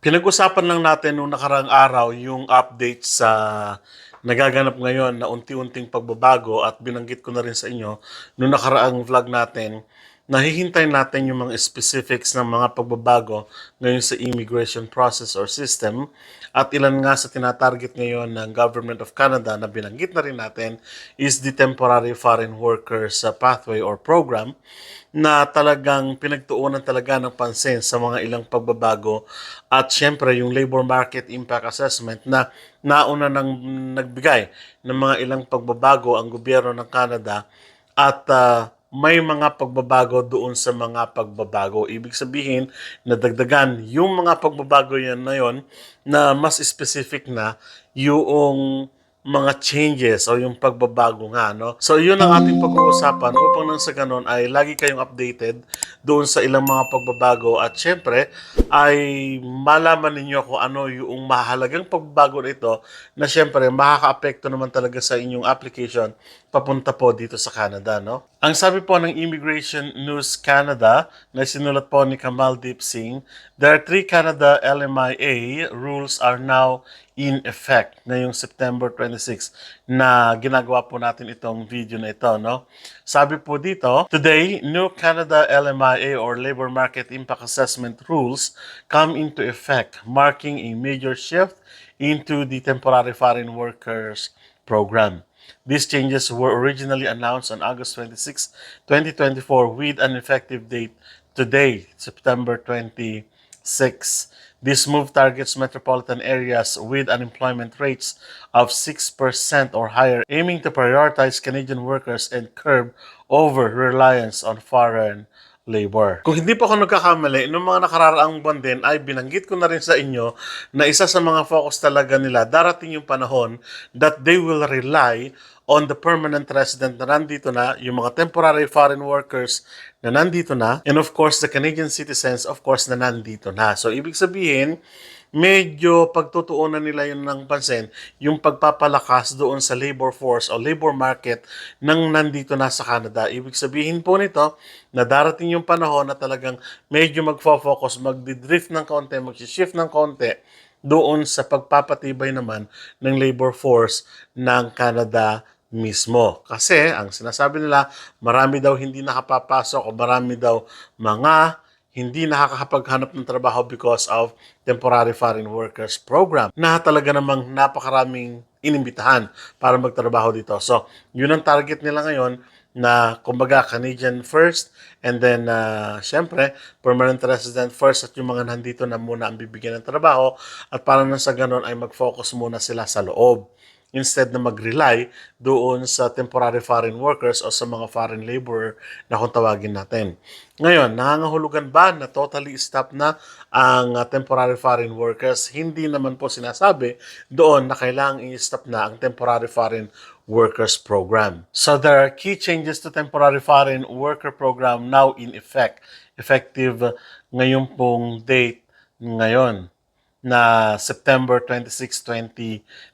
Pinag-usapan lang natin nung nakaraang araw yung update sa nagaganap ngayon na unti-unting pagbabago at binanggit ko na rin sa inyo nung nakaraang vlog natin na hihintayin natin yung mga specifics ng mga pagbabago ngayon sa immigration process or system at ilan nga sa tinatarget ngayon ng Government of Canada na binanggit na rin natin is the Temporary Foreign Workers Pathway or Program na talagang pinagtuunan talaga ng pansin sa mga ilang pagbabago at syempre yung labor market impact assessment na nauna nang nagbigay ng mga ilang pagbabago ang gobyerno ng Canada at may mga pagbabago doon sa mga pagbabago. Ibig sabihin, nadagdagan yung mga pagbabago yan na yon na mas specific na yung mga changes o yung pagbabago nga, no? So, yun ang ating pag-uusapan upang nang sa ganun ay lagi kayong updated doon sa ilang mga pagbabago at syempre ay malaman ninyo kung ano yung mahalagang pagbabago nito na syempre makaka-apekto naman talaga sa inyong application papunta po dito sa Canada, no? Ang sabi po ng Immigration News Canada na sinulat po ni Kamaldeep Singh, there are 3 Canada LMIA rules are now in effect ngayong September 26 na ginagawa po natin itong video na ito, no? Sabi po dito, today, new Canada LMIA or Labor Market Impact Assessment rules come into effect, marking a major shift into the Temporary Foreign Workers Program. These changes were originally announced on August 26, 2024 with an effective date today, September 26. This move targets metropolitan areas with unemployment rates of 6% or higher, aiming to prioritize Canadian workers and curb over-reliance on foreign labor. Kung hindi pa ako nagkakamali, noong mga nakararaang buwan din ay binanggit ko na rin sa inyo na isa sa mga focus talaga nila, darating yung panahon that they will rely on the permanent resident na nandito na, yung mga temporary foreign workers na nandito na, and of course, the Canadian citizens, of course, na nandito na. So, ibig sabihin, medyo pagtutuunan nila yun ng pansin, yung pagpapalakas doon sa labor force o labor market ng nandito na sa Canada. Ibig sabihin po nito na darating yung panahon na talagang medyo magfo-focus, magdi-drift ng konti, mag-shift ng konti doon sa pagpapatibay naman ng labor force ng Canada mismo. Kasi ang sinasabi nila, marami daw hindi nakapapasok o marami daw mga hindi nakakapaghanap ng trabaho because of Temporary Foreign Workers Program na talaga namang napakaraming inimbitahan para magtrabaho dito. So, yun ang target nila ngayon na kumbaga Canadian first and then syempre permanent resident first at yung mga nandito na muna ang bibigyan ng trabaho at para na sa ganun ay mag-focus muna sila sa loob instead na mag-rely doon sa temporary foreign workers o sa mga foreign laborer na kung tawagin natin. Ngayon, nangangahulugan ba na totally stop na ang temporary foreign workers? Hindi naman po sinasabi doon na kailangang i-stop na ang temporary foreign workers program. So there are key changes to temporary foreign worker program now in effect. Effective ngayon pong date ngayon na September 26,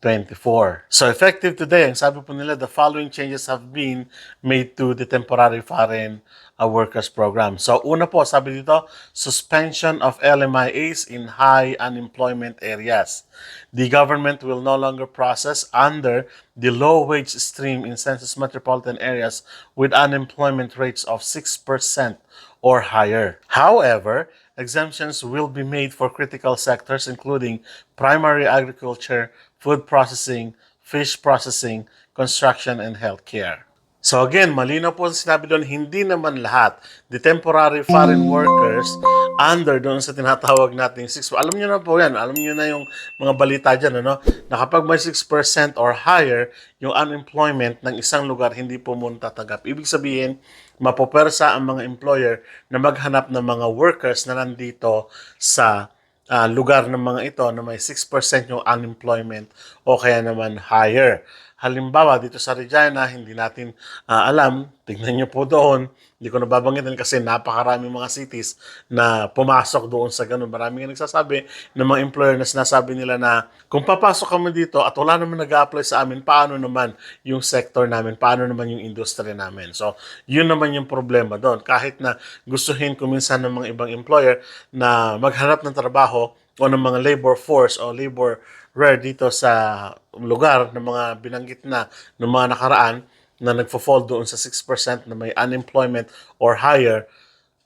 2024. So effective today, ang sabi po nila, the following changes have been made to the temporary foreign workers program. So una po, sabi dito, suspension of LMIAs in high unemployment areas. The government will no longer process under the low wage stream in census metropolitan areas with unemployment rates of 6% or higher. However, exemptions will be made for critical sectors including primary agriculture, food processing, fish processing, construction, and healthcare. So again, malinaw po ang sinabi doon, hindi naman lahat. The temporary foreign workers under doon sa tinatawag nating 6%. Alam niyo na po yan. Alam niyo na yung mga balita dyan, ano? Na kapag may 6% or higher, yung unemployment ng isang lugar, hindi po muna tatanggap. Ibig sabihin, mapopersa ang mga employer na maghanap ng mga workers na nandito sa lugar ng mga ito na may 6% yung unemployment o kaya naman higher. Halimbawa, dito sa Regina, hindi natin alam, tignan nyo po doon, hindi ko nababanggitin kasi napakaraming mga cities na pumasok doon sa ganun. Maraming nagsasabi ng mga employer na sinasabi nila na kung papasok kami dito at wala naman nag-a-apply sa amin, paano naman yung sector namin, paano naman yung industry namin. So, yun naman yung problema doon. Kahit na gustuhin kuminsan ng mga ibang employer na maghanap ng trabaho, o ng mga labor force o labor rare dito sa lugar ng mga binanggit na ng mga nakaraan na nagfo-fall doon sa 6% na may unemployment or higher,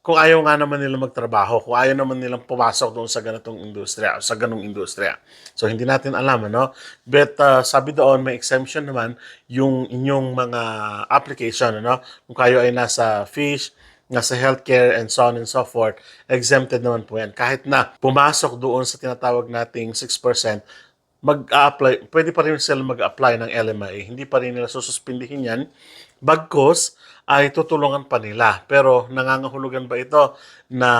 kung ayaw nga naman nila magtrabaho, kung ayaw naman nilang pumasok doon sa ganitong industriya, sa ganung industriya. So, hindi natin alam, ano? But sabi doon, may exemption naman yung inyong mga application, ano? Kung kayo ay nasa fish, nasa healthcare, and so on and so forth, exempted naman po yan. Kahit na pumasok doon sa tinatawag nating 6%, mag-a-apply, pwede pa rin sila mag-apply ng LMIA. Hindi pa rin nila sususpindihin yan. Bagkus ay tutulungan pa nila. Pero nangangahulugan ba ito na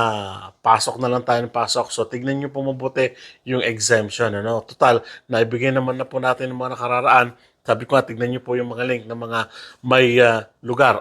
pasok na lang tayo ng pasok? So tignan nyo po mabuti yung exemption. Ano? Total, naibigay naman na po natin ng mga nakararaan. Sabi ko nga, tignan nyo po yung mga link ng mga may lugar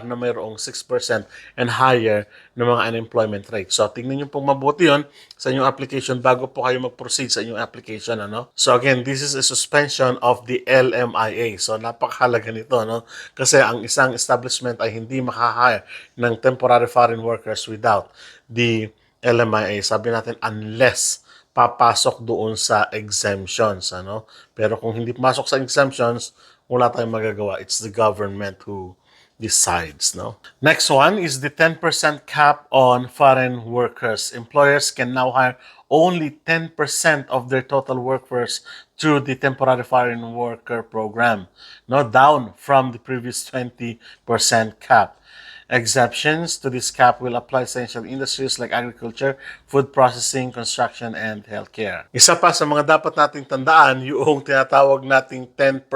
na mayroong 6% and higher na mga unemployment rate. So, tignan nyo pong mabuti yon sa inyong application bago po kayo mag-proceed sa inyong application. Ano? So, again, this is a suspension of the LMIA. So, napakahalaga nito. No? Kasi ang isang establishment ay hindi makahire ng temporary foreign workers without the LMIA. Sabi natin, unless papasok doon sa exemptions, ano? Pero kung hindi pasok sa exemptions, wala tayong magagawa. It's the government who decides, no? Next one is the 10% cap on foreign workers. Employers can now hire only 10% of their total workforce through the temporary foreign worker program, no, down from the previous 20% cap. Exceptions to this cap will apply to essential industries like agriculture, food processing, construction, and healthcare. Isa pa sa mga dapat nating tandaan, yung tinatawag nating 10%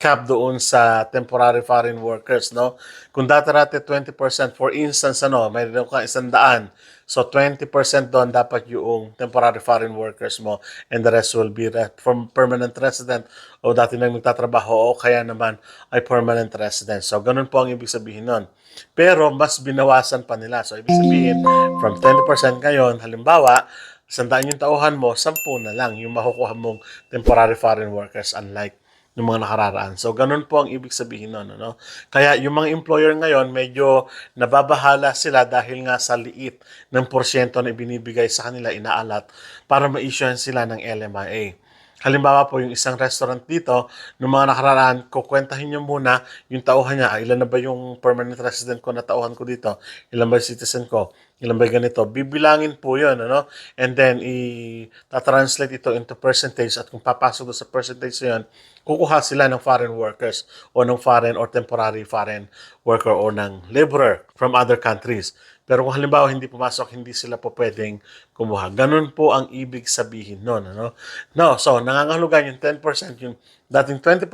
cap doon sa temporary foreign workers, no? Kung dati 20%, for instance, mayroon kang 100, so 20% doon dapat yung temporary foreign workers mo, and the rest will be from permanent resident o dati nang nagtatrabaho o kaya naman ay permanent resident. So, ganun po ang ibig sabihin nun. Pero, mas binawasan pa nila. So, ibig sabihin, from 20% ngayon, halimbawa, 100 yung tauhan mo, 10 na lang yung makukuha mong temporary foreign workers, unlike yung mga nakararaan. So, ganun po ang ibig sabihin nun. Ano? Kaya yung mga employer ngayon, medyo nababahala sila dahil nga sa liit ng porsyento na ibinibigay sa kanila, inaalat, para ma-issuean sila ng LMIA. Halimbawa po, yung isang restaurant dito, ng mga nakararaan, kukwentahin nyo muna yung tauhan niya. Ilan na ba yung permanent resident ko na tauhan ko dito? Ilan ba yung citizen ko? Ilan ba ganito? Bibilangin po yun, ano? And then, i-translate ito into percentage at kung papasok doon sa percentage na yun, kukuha sila ng foreign workers o ng foreign or temporary foreign worker o ng laborer from other countries. Pero kung halimbawa hindi pumasok, hindi sila po pwedeng kumuha. Ganun po ang ibig sabihin nun. Ano? No, so nangangahulugan yung 10%, yung dating 20%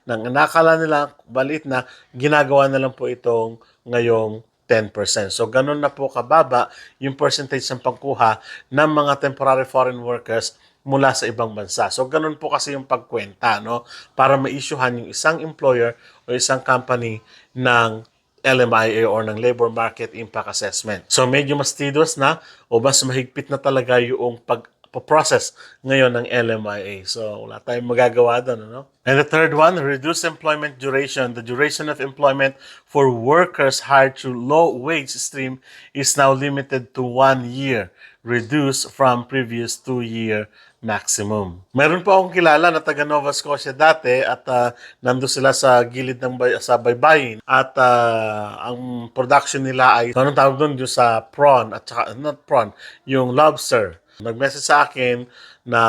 ng nakala nila balit na, ginagawa na lang po itong ngayong 10%. So, ganun na po kababa yung percentage ng pagkuha ng mga temporary foreign workers mula sa ibang bansa. So, ganun po kasi yung pagkwenta, no? Para ma-issuehan yung isang employer o isang company ng LMIA or ng Labor Market Impact Assessment. So, medyo mas tedious na o mas mahigpit na talaga yung process ngayon ng LMIA. So, wala tayong magagawa doon, ano? And the third one, reduce employment duration. The duration of employment for workers hired through low-wage stream is now limited to 1 year, reduced from previous 2-year maximum. Meron po akong kilala na taga Nova Scotia dati at nando sila sa gilid ng sa baybayin at ang production nila ay anong tawag doon yung sa prawn at saka not prawn, yung lobster. Nag-message sa akin na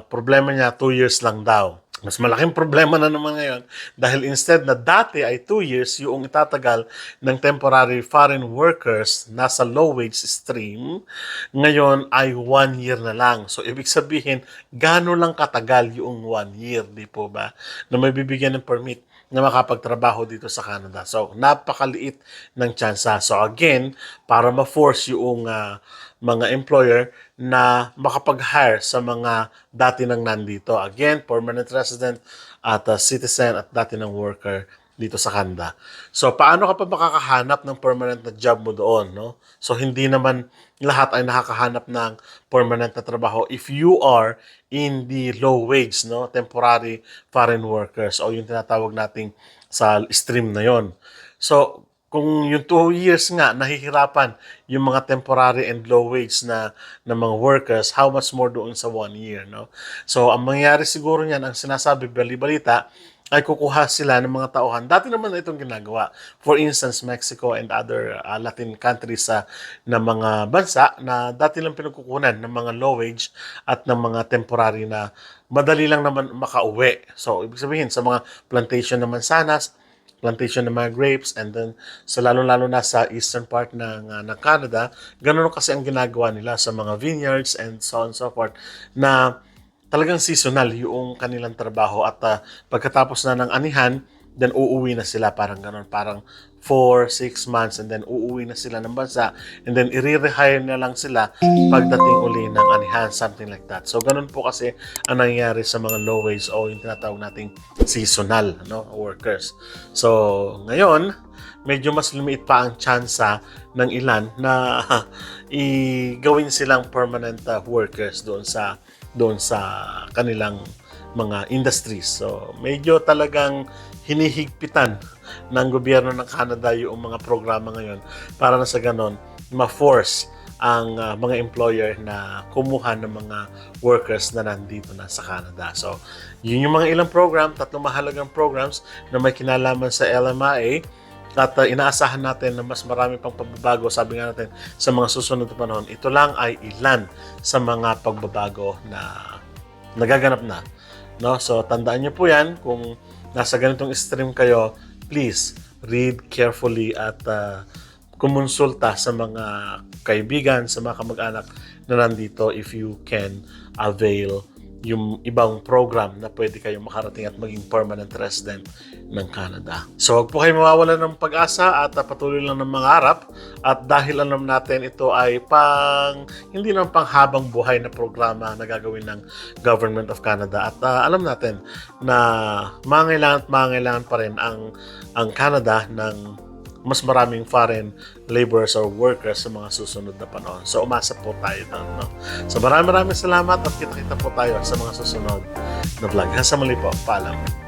problema niya 2 years lang daw. Mas malaking problema na naman ngayon dahil instead na dati ay 2 years yung itatagal ng temporary foreign workers nasa low-wage stream, ngayon ay 1 year na lang. So, ibig sabihin, gaano lang katagal yung 1 year, di po ba? Na may bibigyan ng permit na makapagtrabaho dito sa Canada. So, napakaliit ng tsansa. So, again, para ma-force yung mga employer na makapag-hire sa mga dati nang nandito. Again, permanent resident at citizen at dati ng worker dito sa Canada. So, paano ka pa makakahanap ng permanent na job mo doon, no? So, hindi naman lahat ay nakakahanap ng permanent na trabaho if you are in the low wage, no? Temporary foreign workers o yung tinatawag nating sa stream na yon. So, kung yung 2 years nga nahihirapan yung mga temporary and low wage na mga workers, how much more doon sa 1 year, no? So, ang mangyayari siguro niyan, ang sinasabi, bali-balita, ay kukuha sila ng mga tauhan. Dati naman na itong ginagawa. For instance, Mexico and other Latin countries na mga bansa na dati lang pinagkukunan ng mga low wage at ng mga temporary na madali lang naman makauwi. So, ibig sabihin, sa mga plantation ng mansanas, plantation ng mga grapes, and then sa lalo-lalo na sa eastern part ng Canada, ganun kasi ang ginagawa nila sa mga vineyards and so on and so forth, na talagang seasonal yung kanilang trabaho at pagkatapos na ng anihan, then uuwi na sila, parang ganun, parang 4-6 months, and then uuwi na sila ng bansa, and then i-rehire na lang sila pagdating uli ng anihan, something like that. So ganun po kasi ang nangyayari sa mga low wage o yung tinatawag nating seasonal, no, workers. So ngayon, medyo mas lumiit pa ang tsansa ng ilan na gawin silang permanent workers doon sa kanilang mga industries. So, medyo talagang hinihigpitan ng gobyerno ng Canada yung mga programa ngayon para na sa ganon, ma-force ang mga employer na kumuha ng mga workers na nandito na sa Canada. So, yun yung mga ilang program, 3 mahalagang programs na may kinalaman sa LMIA. At inaasahan natin na mas marami pang pagbabago, sabi nga natin, sa mga susunod na panahon. Ito lang ay ilan sa mga pagbabago na nagaganap na. No? So, tandaan niyo po yan. Kung nasa ganitong stream kayo, please read carefully at kumonsulta sa mga kaibigan, sa mga kamag-anak na nandito if you can avail yung ibang program na pwede kayong makarating at maging permanent resident ng Canada. So, huwag po kayo mawawalan ng pag-asa at patuloy lang ng mangarap. At dahil alam natin ito ay hindi naman panghabang buhay na programa na gagawin ng Government of Canada. At alam natin na mangailangan pa rin ang Canada ng mas maraming foreign laborers or workers sa mga susunod na panahon. So, umasa po tayo doon. No? So, maraming salamat at kita-kita po tayo sa mga susunod na vlog. Hanggang sa muli po. Paalam.